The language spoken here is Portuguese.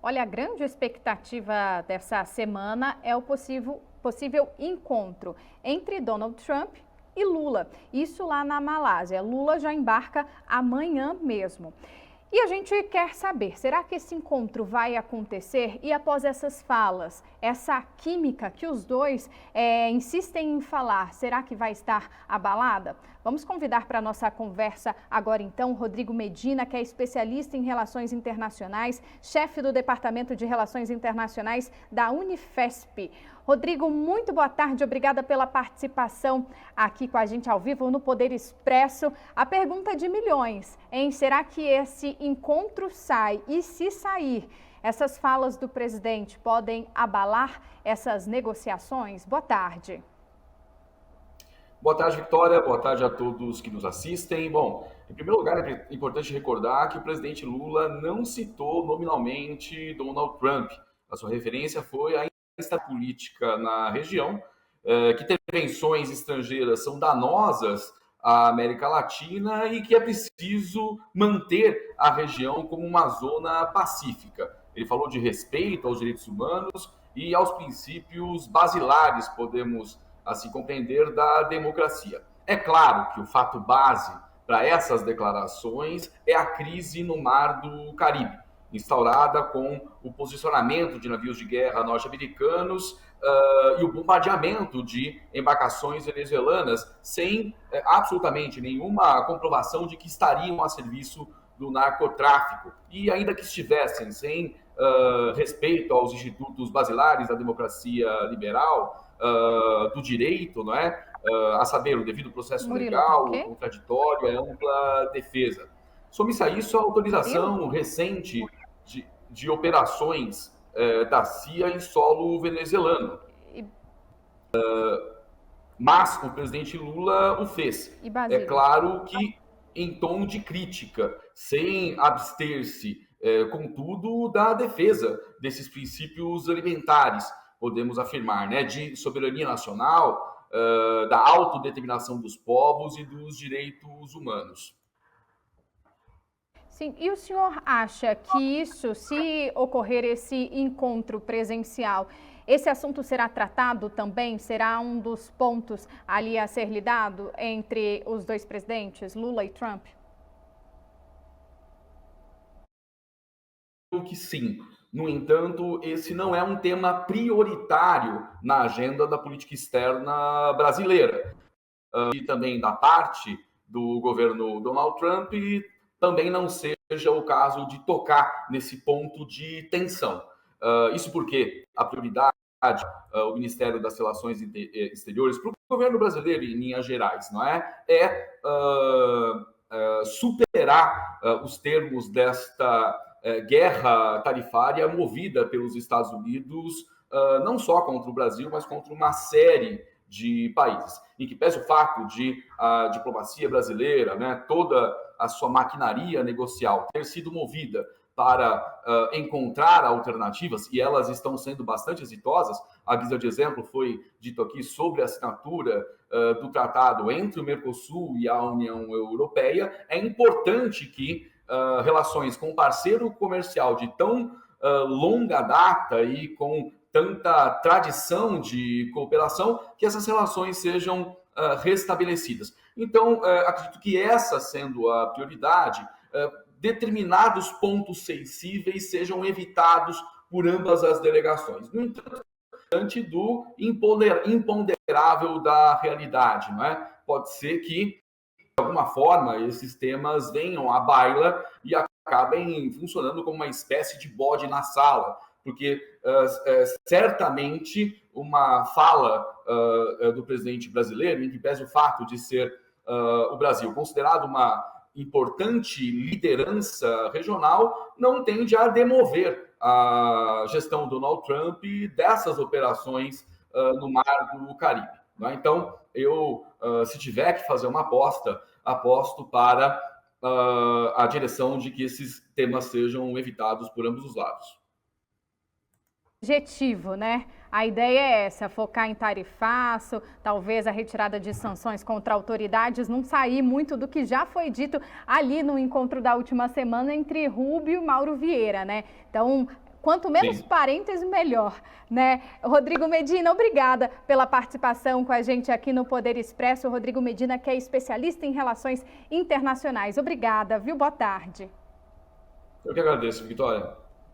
Olha, a grande expectativa dessa semana é o possível encontro entre Donald Trump e Lula. Isso lá na Malásia. Lula já embarca amanhã mesmo. E a gente quer saber, será que esse encontro vai acontecer? E após essas falas, essa química que os dois insistem em falar, será que vai estar abalada? Vamos convidar para a nossa conversa agora então o Rodrigo Medina, que é especialista em relações internacionais, chefe do Departamento de Relações Internacionais da Unifesp. Rodrigo, muito boa tarde, obrigada pela participação aqui com a gente ao vivo no Poder Expresso. A pergunta de milhões, hein? Será que esse encontro sai? E se sair, essas falas do presidente podem abalar essas negociações? Boa tarde. Boa tarde, Vitória. Boa tarde a todos que nos assistem. Bom, em primeiro lugar, é importante recordar que o presidente Lula não citou nominalmente Donald Trump. A sua referência foi a instabilidade política na região, que intervenções estrangeiras são danosas à América Latina e que é preciso manter a região como uma zona pacífica. Ele falou de respeito aos direitos humanos e aos princípios basilares, podemos assim compreender, da democracia. É claro que o fato base para essas declarações é a crise no Mar do Caribe, instaurada com o posicionamento de navios de guerra norte-americanos e o bombardeamento de embarcações venezuelanas sem absolutamente nenhuma comprovação de que estariam a serviço do narcotráfico. E ainda que estivessem sem respeito aos institutos basilares da democracia liberal, do direito, não é? A saber, o devido processo legal, o contraditório, a ampla defesa. Some-se a isso a autorização recente de operações da CIA em solo venezuelano. Mas o presidente Lula o fez. É claro que em tom de crítica, sem abster-se, contudo, da defesa desses princípios alimentares, podemos afirmar, né, de soberania nacional, da autodeterminação dos povos e dos direitos humanos. Sim, e o senhor acha que isso, se ocorrer esse encontro presencial, esse assunto será tratado também? Será um dos pontos ali a ser lidado entre os dois presidentes, Lula e Trump? Que sim. No entanto, esse não é um tema prioritário na agenda da política externa brasileira. E também da parte do governo Donald Trump, também não seja o caso de tocar nesse ponto de tensão. Isso porque a prioridade, o Ministério das Relações Exteriores, para o governo brasileiro em linhas gerais, não é? Superar os termos desta guerra tarifária movida pelos Estados Unidos, não só contra o Brasil, mas contra uma série de países, em que pese o fato de a diplomacia brasileira, né, toda a sua maquinaria negocial ter sido movida para encontrar alternativas, e elas estão sendo bastante exitosas. A guisa de exemplo foi dito aqui sobre a assinatura do tratado entre o Mercosul e a União Europeia. É importante que relações com um parceiro comercial de tão longa data e com tanta tradição de cooperação, que essas relações sejam restabelecidas. Então, acredito que essa sendo a prioridade, determinados pontos sensíveis sejam evitados por ambas as delegações. No entanto, diante do imponderável da realidade, não é? Pode ser que, de alguma forma, esses temas venham à baila e acabem funcionando como uma espécie de bode na sala, porque certamente uma fala do presidente brasileiro, em que pese o fato de ser o Brasil considerado uma importante liderança regional, não tende a demover a gestão do Donald Trump dessas operações no Mar do Caribe. Né? Então, eu, se tiver que fazer uma aposta, aposto para a direção de que esses temas sejam evitados por ambos os lados. Objetivo, né? A ideia é essa, focar em tarifaço, talvez a retirada de sanções contra autoridades, não sair muito do que já foi dito ali no encontro da última semana entre Rubio e Mauro Vieira, né? Então, Quanto menos Sim. parênteses, melhor, né? Rodrigo Medina, obrigada pela participação com a gente aqui no Poder Expresso. O Rodrigo Medina, que é especialista em relações internacionais. Obrigada, viu? Boa tarde. Eu que agradeço, Victória.